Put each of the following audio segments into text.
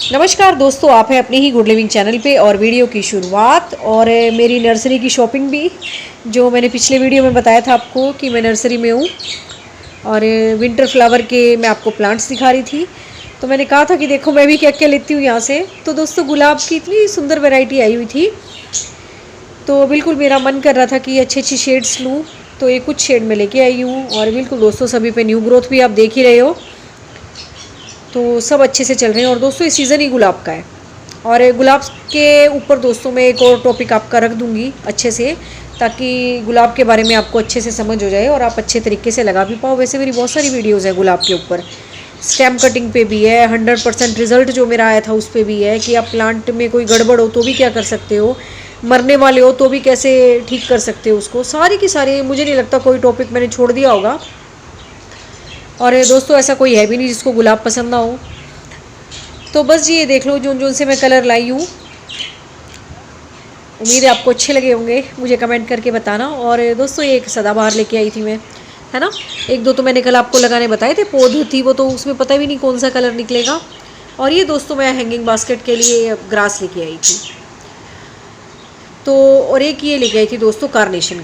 नमस्कार दोस्तों, आप हैं अपने ही गुड लिविंग चैनल पे और वीडियो की शुरुआत और मेरी नर्सरी की शॉपिंग भी, जो मैंने पिछले वीडियो में बताया था आपको कि मैं नर्सरी में हूँ और विंटर फ्लावर के मैं आपको प्लांट्स दिखा रही थी। तो मैंने कहा था कि देखो मैं भी क्या क्या लेती हूँ यहाँ से। तो दोस्तों गुलाब की इतनी सुंदर वैरायटी आई हुई थी, तो बिल्कुल मेरा मन कर रहा था कि अच्छी अच्छी शेड्स लूँ। तो ये कुछ शेड में लेके आई हूँ और बिल्कुल दोस्तों सभी पे न्यू ग्रोथ भी आप देख ही रहे हो, तो सब अच्छे से चल रहे हैं। और दोस्तों ये सीज़न ही गुलाब का है और गुलाब के ऊपर दोस्तों मैं एक और टॉपिक आपका रख दूंगी अच्छे से, ताकि गुलाब के बारे में आपको अच्छे से समझ हो जाए और आप अच्छे तरीके से लगा भी पाओ। वैसे मेरी बहुत सारी वीडियोज़ है गुलाब के ऊपर, स्टेम कटिंग पे भी है, 100% रिजल्ट जो मेरा आया था उस पर भी है कि आप प्लांट में कोई गड़बड़ हो तो भी क्या कर सकते हो, मरने वाले हो तो भी कैसे ठीक कर सकते हो उसको। सारी की सारी, मुझे नहीं लगता कोई टॉपिक मैंने छोड़ दिया होगा। और दोस्तों ऐसा कोई है भी नहीं जिसको गुलाब पसंद ना हो। तो बस जी ये देख लो जोन जोन से मैं कलर लाई हूँ। उम्मीद है आपको अच्छे लगे होंगे, मुझे कमेंट करके बताना। और दोस्तों ये एक सदाबहार लेके आई थी मैं, है ना। एक दो तो मैंने कल आपको लगाने बताए थे, पौध थी वो, तो उसमें पता भी नहीं कौन सा कलर निकलेगा। और ये दोस्तों मैं हैंगिंग बास्केट के लिए ग्रास लेके आई थी। तो और एक ये लेके आई थी दोस्तों कार्नेशन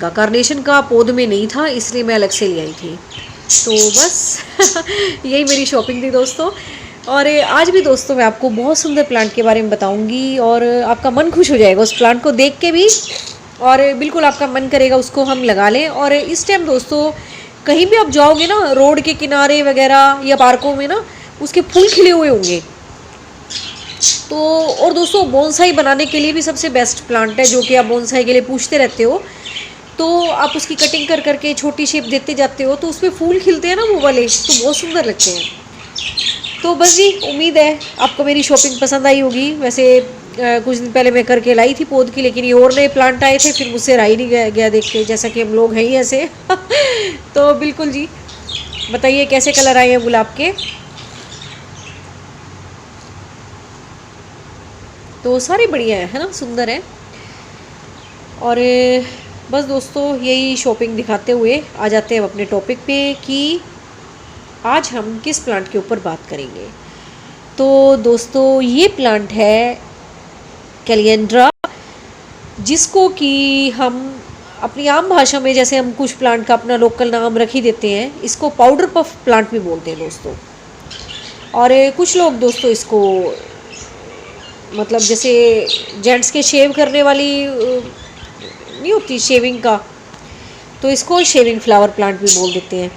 का पौध में नहीं था, इसलिए मैं अलग से ले आई थी। तो बस यही मेरी शॉपिंग थी दोस्तों। और आज भी दोस्तों मैं आपको बहुत सुंदर प्लांट के बारे में बताऊंगी और आपका मन खुश हो जाएगा उस प्लांट को देख के भी, और बिल्कुल आपका मन करेगा उसको हम लगा लें। और इस टाइम दोस्तों कहीं भी आप जाओगे ना, रोड के किनारे वगैरह या पार्कों में ना, उसके फूल खिले हुए होंगे। तो और दोस्तों बोनसाई बनाने के लिए भी सबसे बेस्ट प्लांट है, जो कि आप बोनसाई के लिए पूछते रहते हो। तो आप उसकी कटिंग कर करके छोटी शेप देते जाते हो तो उसमें फूल खिलते हैं ना वो वाले, तो बहुत सुंदर लगते हैं। तो बस जी उम्मीद है आपको मेरी शॉपिंग पसंद आई होगी। वैसे कुछ दिन पहले मैं करके लाई थी पौध की, लेकिन ये और नए प्लांट आए थे, फिर मुझसे रहा ही नहीं गया देख के, जैसा कि हम लोग हैं ही ऐसे तो बिल्कुल जी बताइए कैसे कलर आए हैं गुलाब के। तो सारे बढ़िया है ना, सुंदर है। और बस दोस्तों यही शॉपिंग दिखाते हुए आ जाते हैं अपने टॉपिक पे कि आज हम किस प्लांट के ऊपर बात करेंगे। तो दोस्तों ये प्लांट है कैलिएंड्रा, जिसको कि हम अपनी आम भाषा में, जैसे हम कुछ प्लांट का अपना लोकल नाम रख ही देते हैं, इसको पाउडर पफ प्लांट भी बोलते हैं दोस्तों। और कुछ लोग दोस्तों इसको मतलब जैसे जेंट्स के शेव करने वाली नहीं होती शेविंग का, तो इसको शेविंग फ्लावर प्लांट भी बोल देते हैं,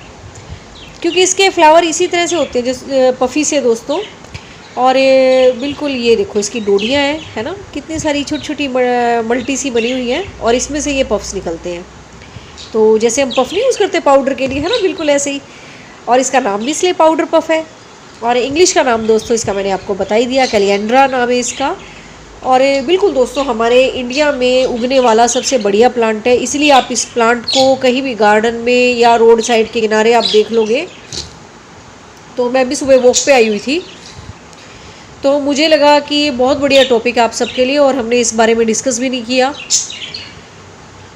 क्योंकि इसके फ्लावर इसी तरह से होते हैं जिस पफ़ी से दोस्तों। और बिल्कुल ये देखो इसकी डोडियाँ हैं, है ना, कितनी सारी छोटी छोटी मल्टी सी बनी हुई हैं और इसमें से ये पफ्स निकलते हैं। तो जैसे हम पफ नहीं यूज़ करते पाउडर के लिए, है ना, बिल्कुल ऐसे ही। और इसका नाम भी इसलिए पाउडर पफ है। और इंग्लिश का नाम दोस्तों इसका मैंने आपको बता ही दिया, कैलिएंड्रा नाम है इसका। और बिल्कुल दोस्तों हमारे इंडिया में उगने वाला सबसे बढ़िया प्लांट है, इसलिए आप इस प्लांट को कहीं भी गार्डन में या रोड साइड के किनारे आप देख लोगे। तो मैं भी सुबह वॉक पे आई हुई थी, तो मुझे लगा कि ये बहुत बढ़िया टॉपिक है आप सबके लिए, और हमने इस बारे में डिस्कस भी नहीं किया।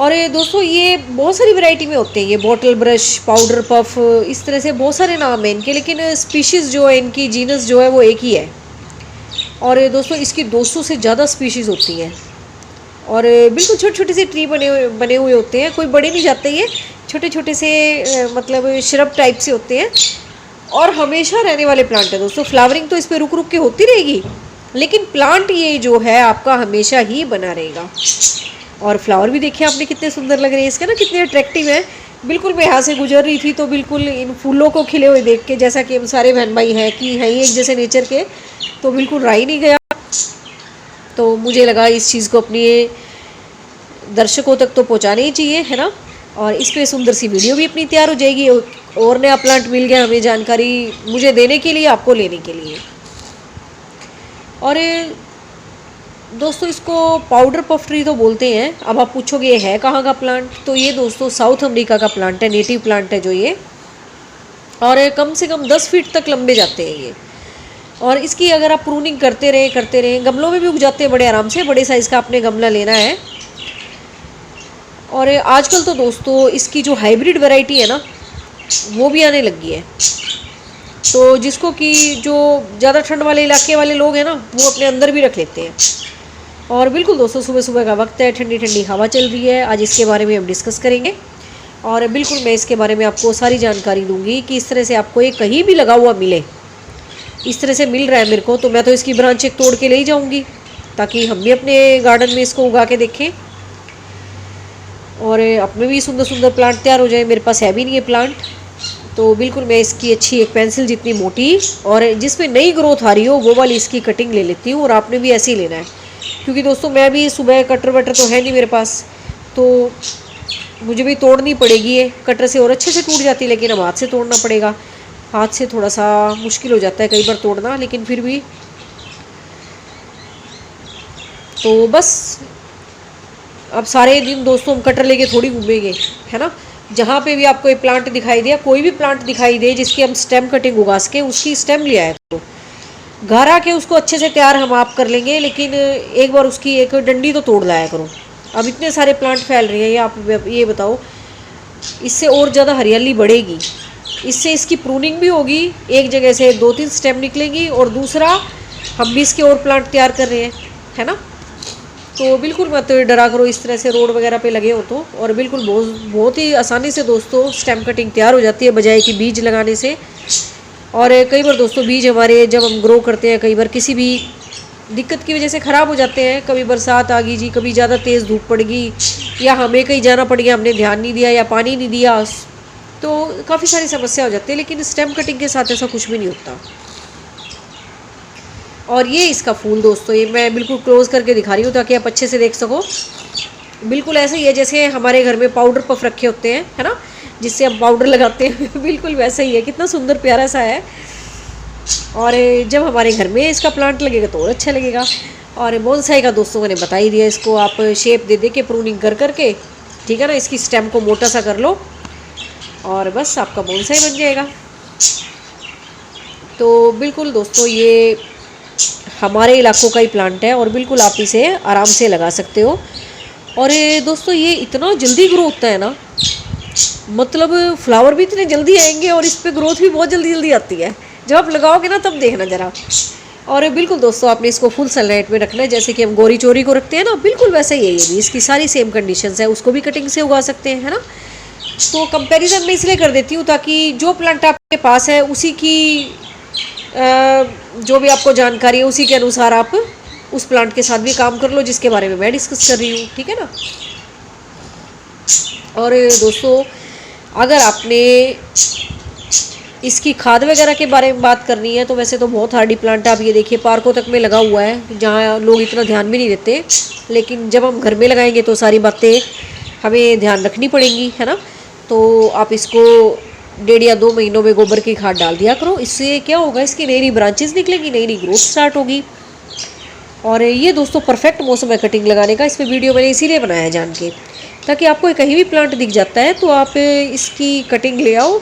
और दोस्तों ये बहुत सारी वैरायटी में होते हैं, ये बॉटल ब्रश, पाउडर पफ, इस तरह से बहुत सारे नाम हैं इनके, लेकिन स्पीशीज़ जो है इनकी, जीनस जो है वो एक ही है। और दोस्तों इसकी 200 से ज़्यादा स्पीशीज़ होती हैं और बिल्कुल छोटे छोटे से ट्री बने हुए होते हैं, कोई बड़े नहीं जाते, ये छोटे छोटे से मतलब श्रब टाइप से होते हैं और हमेशा रहने वाले प्लांट है दोस्तों। फ्लावरिंग तो इस पर रुक रुक के होती रहेगी, लेकिन प्लांट ये जो है आपका हमेशा ही बना रहेगा। और फ्लावर भी देखिए आपने कितने सुंदर लग रहे हैं इसके ना, कितने अट्रैक्टिव हैं। बिल्कुल मैं यहाँ से गुजर रही थी तो बिल्कुल इन फूलों को खिले हुए देख के, जैसा कि हम सारे बहन भाई हैं कि हैं ही एक जैसे नेचर के, तो बिल्कुल रह ही नहीं गया। तो मुझे लगा इस चीज़ को अपने दर्शकों तक तो पहुँचाना ही चाहिए, है ना। और इस पर सुंदर सी वीडियो भी अपनी तैयार हो जाएगी, और नया प्लांट मिल गया हमें जानकारी मुझे देने के लिए, आपको लेने के लिए। और दोस्तों इसको पाउडर पफ ट्री तो बोलते हैं। अब आप पूछोगे ये है कहाँ का प्लांट, तो ये दोस्तों साउथ अमेरिका का प्लांट है, नेटिव प्लांट है जो ये, और कम से कम 10 फीट तक लंबे जाते हैं ये। और इसकी अगर आप प्रूनिंग करते रहे, गमलों में भी उग जाते हैं बड़े आराम से, बड़े साइज़ का आपने गमला लेना है। और आजकल तो दोस्तों इसकी जो हाइब्रिड वैरायटी है ना, वो भी आने लगी है। तो जिसको कि जो ज़्यादा ठंड वाले इलाके वाले लोग हैं ना, वो अपने अंदर भी रख लेते हैं। और बिल्कुल दोस्तों, सुबह सुबह का वक्त है, ठंडी ठंडी हवा चल रही है। आज इसके बारे में हम डिस्कस करेंगे और बिल्कुल मैं इसके बारे में आपको सारी जानकारी दूंगी कि इस तरह से आपको ये कहीं भी लगा हुआ मिले। इस तरह से मिल रहा है मेरे को, तो मैं तो इसकी ब्रांच एक तोड़ के ले ही जाऊंगी, ताकि हम भी अपने गार्डन में इसको उगा के देखें और अपने भी सुंदर सुंदर प्लांट तैयार हो जाए। मेरे पास है भी नहीं है प्लांट, तो बिल्कुल मैं इसकी अच्छी एक पेंसिल जितनी मोटी और जिसमें नई ग्रोथ आ रही हो वो वाली इसकी कटिंग ले लेती हूँ। और आपने भी ऐसे ही लेना है, क्योंकि दोस्तों मैं भी सुबह कटर वटर तो है नहीं मेरे पास, तो मुझे भी तोड़नी पड़ेगी। ये कटर से और अच्छे से टूट जाती है, लेकिन अब हाथ से तोड़ना पड़ेगा। हाथ से थोड़ा सा मुश्किल हो जाता है कई बार तोड़ना, लेकिन फिर भी। तो बस अब सारे दिन दोस्तों हम कटर लेके थोड़ी घूमेंगे, है ना। जहाँ पे भी आपको ये प्लांट दिखाई दे, कोई भी प्लांट दिखाई दे जिसकी हम स्टेम कटिंग उगा सके, उसकी स्टेम ले आया करो। घर आके उसको अच्छे से तैयार हम आप कर लेंगे, लेकिन एक बार उसकी एक डंडी तो तोड़ लाया करो। अब इतने सारे प्लांट फैल रहे हैं, ये आप ये बताओ, इससे और ज़्यादा हरियाली बढ़ेगी, इससे इसकी प्रूनिंग भी होगी, एक जगह से 2-3 स्टेम निकलेंगी, और दूसरा हम भी इसके और प्लांट तैयार कर रहे हैं, है ना। तो बिल्कुल मत डरा करो इस तरह से रोड वगैरह पे लगे हो तो। और बिल्कुल बहुत ही आसानी से दोस्तों स्टेम कटिंग तैयार हो जाती है, बजाय कि बीज लगाने से। और कई बार दोस्तों बीज हमारे जब हम ग्रो करते हैं, कई बार किसी भी दिक्कत की वजह से ख़राब हो जाते हैं। कभी बरसात आ गई जी, कभी ज़्यादा तेज़ धूप पड़ गई, या हमें कहीं जाना पड़ गया, हमने ध्यान नहीं दिया या पानी नहीं दिया, तो काफ़ी सारी समस्या हो जाती है। लेकिन स्टेम कटिंग के साथ ऐसा कुछ भी नहीं होता। और ये इसका फूल दोस्तों, ये मैं बिल्कुल क्लोज करके दिखा रही हूँ ताकि आप अच्छे से देख सको। बिल्कुल ऐसे ही है जैसे हमारे घर में पाउडर पफ रखे होते हैं, है ना, जिससे हम पाउडर लगाते हैं बिल्कुल वैसा ही है। कितना सुंदर प्यारा सा है। और जब हमारे घर में इसका प्लांट लगेगा तो और अच्छा लगेगा। और बोनसाई का दोस्तों मैंने बता ही दिया, इसको आप शेप दे दे के प्रूनिंग कर करके, ठीक है ना, इसकी स्टेम को मोटा सा कर लो और बस आपका बोनसाई बन जाएगा। तो बिल्कुल दोस्तों ये हमारे इलाकों का ही प्लांट है और बिल्कुल आप इसे आराम से लगा सकते हो। और दोस्तों ये इतना जल्दी ग्रो होता है ना, मतलब फ्लावर भी इतने जल्दी आएंगे और इस पर ग्रोथ भी बहुत जल्दी जल्दी आती है। जब आप लगाओगे ना तब देखना ज़रा। और बिल्कुल दोस्तों आपने इसको फुल सनलाइट में रखना है, जैसे कि हम गोरी चोरी को रखते हैं ना, बिल्कुल वैसा ही है ये भी। इसकी सारी सेम कंडीशंस है, उसको भी कटिंग से उगा सकते हैं, है ना। तो कंपैरिजन मैं इसलिए कर देती हूँ ताकि जो प्लांट आपके पास है उसी की जो भी आपको जानकारी है उसी के अनुसार आप उस प्लांट के साथ भी काम कर लो, जिसके बारे में मैं डिस्कस कर रही हूँ, ठीक है ना। और दोस्तों अगर आपने इसकी खाद वगैरह के बारे में बात करनी है तो वैसे तो बहुत हार्डी प्लांट है। आप ये देखिए पार्कों तक में लगा हुआ है, जहाँ लोग इतना ध्यान भी नहीं देते, लेकिन जब हम घर में लगाएंगे तो सारी बातें हमें ध्यान रखनी पड़ेंगी, है ना। तो आप इसको 1.5 या 2 महीनों में गोबर की खाद डाल दिया करो। इससे क्या होगा, इसकी नई नई ब्रांचेस निकलेंगी, नई नई ग्रोथ स्टार्ट होगी। और ये दोस्तों परफेक्ट मौसम है कटिंग लगाने का। इस पर वीडियो मैंने इसीलिए बनाया जान के, ताकि आपको कहीं भी प्लांट दिख जाता है तो आप इसकी कटिंग ले आओ,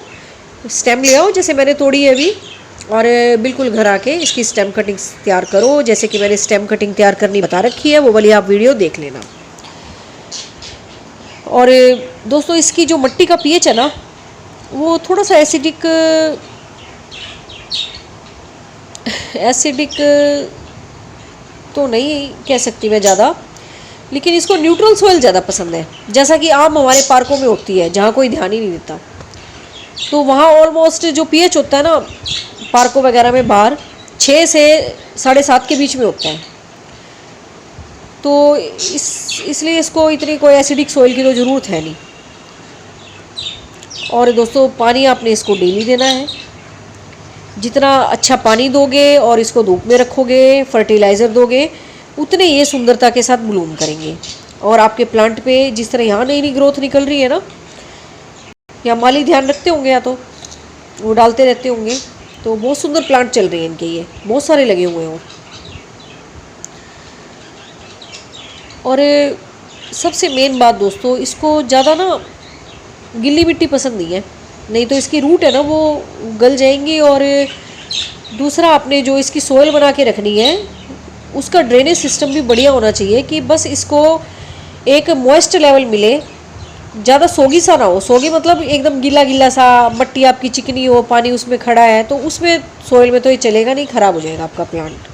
स्टेम ले आओ, जैसे मैंने तोड़ी है अभी, और बिल्कुल घर आके इसकी स्टेम कटिंग तैयार करो। जैसे कि मैंने स्टेम कटिंग तैयार करनी बता रखी है, वो वाली आप वीडियो देख लेना। और दोस्तों इसकी जो मिट्टी का पीएच है ना, वो थोड़ा सा एसिडिक तो नहीं कह सकती मैं ज़्यादा, लेकिन इसको न्यूट्रल सॉइल ज़्यादा पसंद है, जैसा कि आम हमारे पार्कों में होती है, जहाँ कोई ध्यान ही नहीं देता। तो वहाँ ऑलमोस्ट जो पीएच होता है ना पार्कों वगैरह में, बाहर 6 से 7.5 के बीच में होता है। तो इसलिए इसको इतनी कोई एसिडिक सॉइल की तो ज़रूरत है नहीं। और दोस्तों पानी आपने इसको डेली देना है। जितना अच्छा पानी दोगे और इसको धूप में रखोगे, फर्टिलाइज़र दोगे, उतने ये सुंदरता के साथ ब्लूम करेंगे। और आपके प्लांट पे जिस तरह यहाँ नई नई ग्रोथ निकल रही है ना, या माली ध्यान रखते होंगे या तो वो डालते रहते होंगे, तो बहुत सुंदर प्लांट चल रहे हैं इनके, ये बहुत सारे लगे हुए हैं। और सबसे मेन बात दोस्तों, इसको ज़्यादा ना गिल्ली मिट्टी पसंद नहीं है, नहीं तो इसकी रूट है ना वो गल जाएंगी। और दूसरा आपने जो इसकी सोयल बना के रखनी है, उसका ड्रेनेज सिस्टम भी बढ़िया होना चाहिए, कि बस इसको एक मॉइस्ट लेवल मिले ज़्यादा सोगी सा ना हो, सोगी मतलब एकदम गीला गीला सा, मट्टी आपकी चिकनी हो, पानी उसमें खड़ा है, तो उसमें सोइल में तो ये चलेगा नहीं, ख़राब हो जाएगा आपका प्लांट।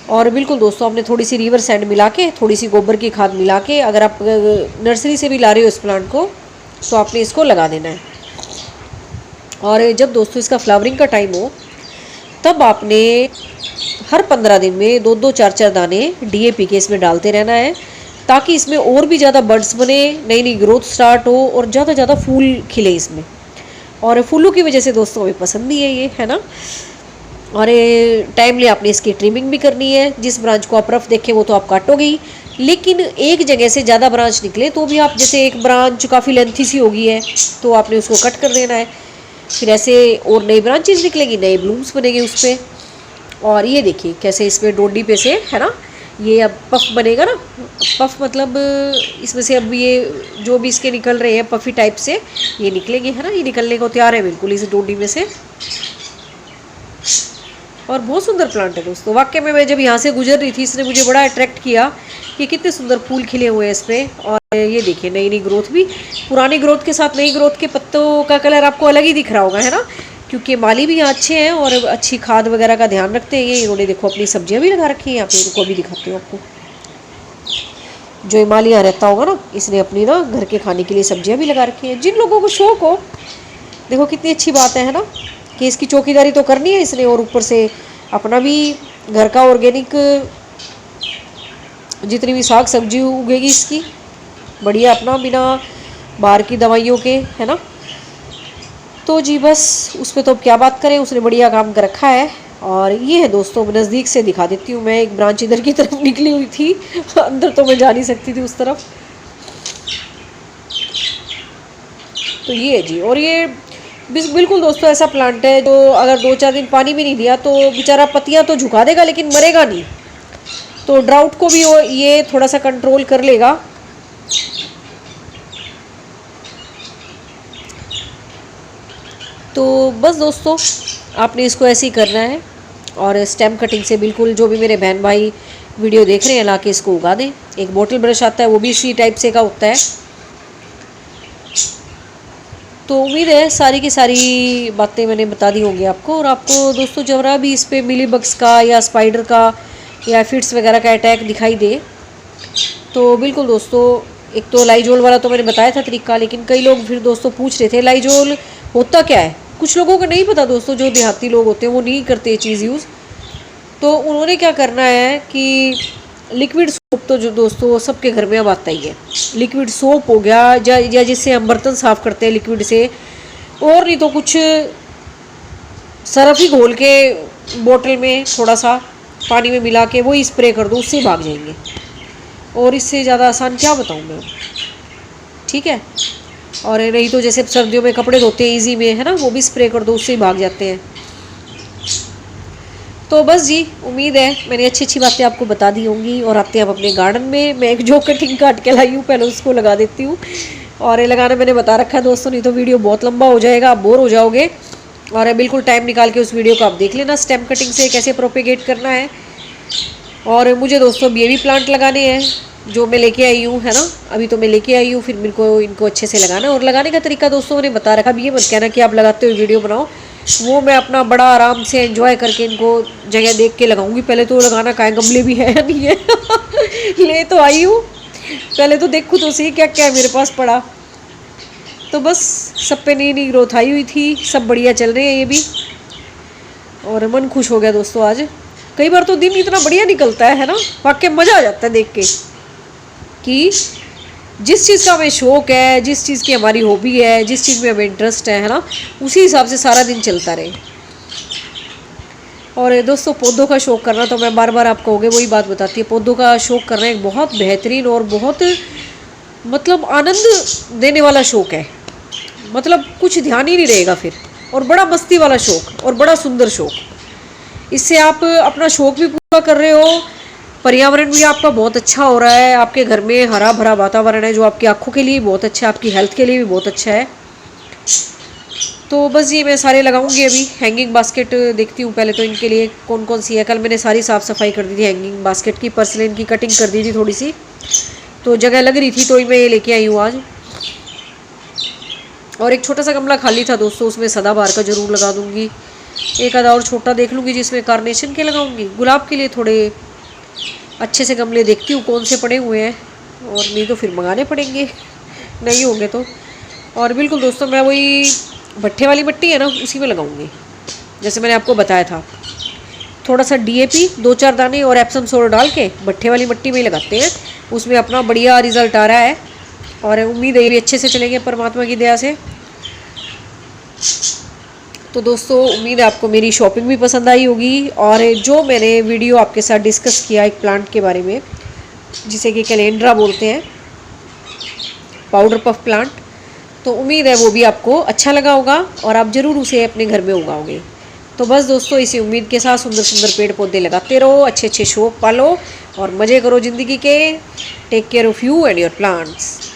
और बिल्कुल दोस्तों, आपने थोड़ी सी रिवर सैंड मिला के, थोड़ी सी गोबर की खाद मिला के, अगर आप नर्सरी से भी ला रहे हो इस प्लांट को, तो आपने इसको लगा देना है। और जब दोस्तों इसका फ्लावरिंग का टाइम हो, तब आपने हर 15 दिन में 2-2 4-4 दाने DAP के इसमें डालते रहना है, ताकि इसमें और भी ज़्यादा बड्स बने, नई नई ग्रोथ स्टार्ट हो और ज़्यादा ज़्यादा फूल खिले इसमें। और फूलों की वजह से दोस्तों हमें पसंद भी है ये, है ना। और टाइमली आपने इसकी ट्रिमिंग भी करनी है। जिस ब्रांच को आप रफ देखें वो तो आप काटोगे ही, लेकिन एक जगह से ज़्यादा ब्रांच निकले तो भी आप, जैसे एक ब्रांच काफ़ी लेंथी सी होगी है तो आपने उसको कट कर देना है। फिर ऐसे और नई ब्रांचेस निकलेंगी, नए ब्लूम्स बनेंगे उस पर। और ये देखिए कैसे इसमें डोडी पे से, है ना, ये अब पफ बनेगा ना। पफ मतलब इसमें से अब ये जो भी इसके निकल रहे हैं पफी टाइप से, ये निकलेंगे, है ना। ये निकलने को तैयार है बिल्कुल इस डोडी में से। और बहुत सुंदर प्लांट है दोस्तों, वाकई में मैं जब यहाँ से गुजर रही थी, इसने मुझे बड़ा अट्रैक्ट किया कि कितने सुंदर फूल खिले हुए हैं इस पर। और ये देखिए नई नई ग्रोथ भी, पुरानी ग्रोथ के साथ नई ग्रोथ के पत्तों का कलर आपको अलग ही दिख रहा होगा, है ना, क्योंकि माली भी यहाँ अच्छे हैं और अच्छी खाद वगैरह का ध्यान रखते हैं। ये इन्होंने देखो अपनी सब्जियाँ भी लगा रखी हैं यहाँ पे, इनको अभी दिखाती हूँ आपको। जो माली यहाँ रहता होगा ना, इसने अपनी ना घर के खाने के लिए सब्जियाँ भी लगा रखी हैं। जिन लोगों को शौक हो, देखो कितनी अच्छी बात है ना, कि इसकी चौकीदारी तो करनी है इसने, और ऊपर से अपना भी घर का ऑर्गेनिक जितनी भी साग सब्जी उगेगी इसकी बढ़िया, अपना बिना बाहर की दवाइयों के, है ना। तो जी बस उस पर तो अब क्या बात करें, उसने बढ़िया काम कर रखा है। और ये है दोस्तों, नज़दीक से दिखा देती हूँ मैं। एक ब्रांच इधर की तरफ निकली हुई थी, अंदर तो मैं जा नहीं सकती थी उस तरफ। तो ये है जी। और ये बिल्कुल दोस्तों ऐसा प्लांट है जो अगर 2-4 दिन पानी भी नहीं दिया तो बेचारा पत्तियां तो झुका देगा, लेकिन मरेगा नहीं। तो ड्राउट को भी ये थोड़ा सा कंट्रोल कर लेगा। तो बस दोस्तों, आपने इसको ऐसे ही करना है। और स्टेम कटिंग से बिल्कुल, जो भी मेरे बहन भाई वीडियो देख रहे हैं, ला के इसको उगा दें। एक बॉटल ब्रश आता है, वो भी इसी टाइप से का होता है। तो उम्मीद है सारी की सारी बातें मैंने बता दी होंगी आपको। और आपको दोस्तों जरा भी इस पर मिली बग्स का या स्पाइडर का या फिट्स वगैरह का अटैक दिखाई दे, तो बिल्कुल दोस्तों, एक तो लाइजोल वाला तो मैंने बताया था तरीका, लेकिन कई लोग फिर दोस्तों पूछ रहे थे लाइजोल होता क्या है। कुछ लोगों को नहीं पता दोस्तों, जो देहाती लोग होते हैं वो नहीं करते ये चीज़ यूज़। तो उन्होंने क्या करना है कि लिक्विड सोप, तो जो दोस्तों सबके घर में अब आता ही है, लिक्विड सोप हो गया, या जिससे हम बर्तन साफ़ करते हैं लिक्विड से, और नहीं तो कुछ सरफ ही घोल के बोतल में थोड़ा सा पानी में मिला के वही स्प्रे कर दो, उससे भाग जाएंगे। और इससे ज़्यादा आसान क्या बताऊँ मैं, ठीक है। और नहीं तो जैसे सर्दियों में कपड़े धोते हैं ईजी में, है ना, वो भी स्प्रे कर दो, उससे ही भाग जाते हैं। तो बस जी, उम्मीद है मैंने अच्छी अच्छी बातें आपको बता दी होंगी। और आते हैं अब अपने गार्डन में। मैं एक जो कटिंग काट के लाई हूँ, पहले उसको लगा देती हूँ। और ये लगाना मैंने बता रखा है दोस्तों, नहीं तो वीडियो बहुत लंबा हो जाएगा, आप बोर हो जाओगे। और बिल्कुल टाइम निकाल के उस वीडियो को आप देख लेना, स्टेम कटिंग से कैसे प्रोपेगेट करना है। और मुझे दोस्तों ये भी प्लांट लगाने हैं जो मैं लेके आई हूँ, है ना। अभी तो मैं लेके आई हूँ, फिर मेरे को इनको अच्छे से लगाना है। और लगाने का तरीका दोस्तों मैंने बता रखा। अभी ये मत कहना कि आप लगाते हुए वीडियो बनाओ, वो मैं अपना बड़ा आराम से एंजॉय करके इनको जगह देख के लगाऊंगी। पहले तो लगाना का है, गमले भी है या नहीं है ले तो आई हूँ, पहले तो देखूँ तो सही क्या क्या है मेरे पास पड़ा। तो बस सब पे नई नई ग्रोथ आई हुई थी, सब बढ़िया चल रहे हैं ये भी। और मन खुश हो गया दोस्तों आज। कई बार तो दिन इतना बढ़िया निकलता है ना, वाकई मज़ा आ जाता है देख के कि जिस चीज़ का हमें शौक़ है, जिस चीज़ की हमारी हॉबी है, जिस चीज़ में हमें इंटरेस्ट है ना, उसी हिसाब से सारा दिन चलता रहे। और दोस्तों पौधों का शौक़ करना, तो मैं बार बार आपको हो गए वही बात बताती है, पौधों का शौक़ करना एक बहुत बेहतरीन और बहुत मतलब आनंद देने वाला शौक़ है। मतलब कुछ ध्यान ही नहीं रहेगा फिर, और बड़ा मस्ती वाला शौक़ और बड़ा सुंदर शौक़। इससे आप अपना शौक़ भी पूरा कर रहे हो, पर्यावरण भी आपका बहुत अच्छा हो रहा है, आपके घर में हरा भरा वातावरण है जो आपकी आँखों के लिए बहुत अच्छा है, आपकी हेल्थ के लिए भी बहुत अच्छा है। तो बस ये मैं सारे लगाऊंगी। अभी हैंगिंग बास्केट देखती हूँ पहले तो इनके लिए कौन कौन सी है। कल मैंने सारी साफ़ सफाई कर दी थी हैंगिंग बास्केट की, पर्सलिन की कटिंग कर दी थी थोड़ी सी, तो जगह लग रही थी तो ही मैं ये लेके आई हूँ आज। और एक छोटा सा गमला खाली था दोस्तों, उसमें सदाबहार का ज़रूर लगा दूँगी। एक आधा और छोटा देख लूँगी जिसमें कार्नेशन के लगाऊंगी। गुलाब के लिए थोड़े अच्छे से गमले देखती हूँ कौन से पड़े हुए हैं, और नहीं तो फिर मंगाने पड़ेंगे नहीं होंगे तो। और बिल्कुल दोस्तों मैं वही भट्ठे वाली मिट्टी है ना, उसी में लगाऊंगी जैसे मैंने आपको बताया था। थोड़ा सा DAP 2-4 दाने और एप्सम सोल्ट डाल के भट्ठे वाली मिट्टी में ही लगाते हैं। उसमें अपना बढ़िया रिजल्ट आ रहा है और उम्मीद है ये भी अच्छे से चलेंगे परमात्मा की दया से। तो दोस्तों उम्मीद है आपको मेरी शॉपिंग भी पसंद आई होगी, और जो मैंने वीडियो आपके साथ डिस्कस किया एक प्लांट के बारे में जिसे कि कैलेंड्रा बोलते हैं, पाउडर पफ प्लांट, तो उम्मीद है वो भी आपको अच्छा लगा होगा और आप ज़रूर उसे अपने घर में उगाओगे। तो बस दोस्तों इसी उम्मीद के साथ सुंदर सुंदर पेड़ पौधे लगाते रहो, अच्छे अच्छे शौक पालो और मज़े करो ज़िंदगी के। Take care of you and your plants.